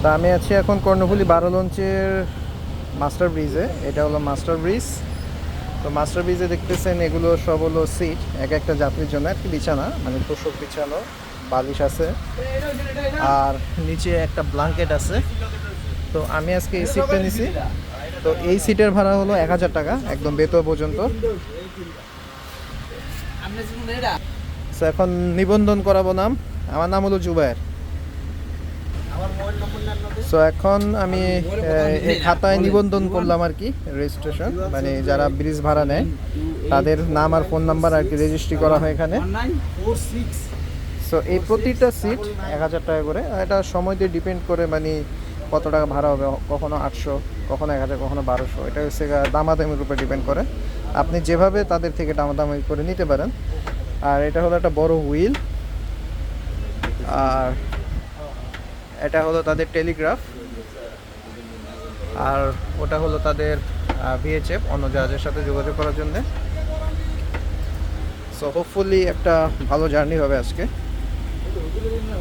তো আমি আছি এখন কর্ণফুলী 12 লঞ্চের মাস্টার ব্রিজে। এটা হলো মাস্টার ব্রিজ। তো মাস্টার ব্রিজে দেখতেছেন এগুলো সব হলো সিট, এক একটা যাত্রীর জন্য একটি বিছানা, মানে তোষক বিছানো, বালিশ আছে আর নিচে একটা ব্ল্যাঙ্কেট আছে। তো আমি আজকে এই সিটটা নিছি। তো এই সিটের ভাড়া হলো 1000 টাকা একদম বেতন পর্যন্ত। তো এখন নিবন্ধন করাবো নাম। আমার নাম হলো জুবায়ের। সো এখন আমি এই খাতায় নিবন্ধন করলাম আর কি, রেজিস্ট্রেশন, মানে যারা ব্রিজ ভাড়া নেয় তাদের নাম আর ফোন নাম্বার আর কি রেজিস্ট্রি করা হয় এখানে। সো এই প্রতিটা সিট 1000 টাকা করে। এটা সময় দিয়ে ডিপেন্ড করে, মানে কত টাকা ভাড়া হবে, কখনো 800, কখনো 1000, কখনো 1200। এটা হচ্ছে দামাদামির উপরে ডিপেন্ড করে, আপনি যেভাবে তাদের থেকে দামাদামি করে নিতে পারেন। আর এটা হলো একটা বড় হুইল, আর এটা হলো তাদের টেলিগ্রাফ, আর ওটা হলো তাদের ভিএচএফ, অন্য জাহাজের সাথে যোগাযোগ করার জন্যে। সো হোপফুলি একটা ভালো জার্নি হবে আজকে।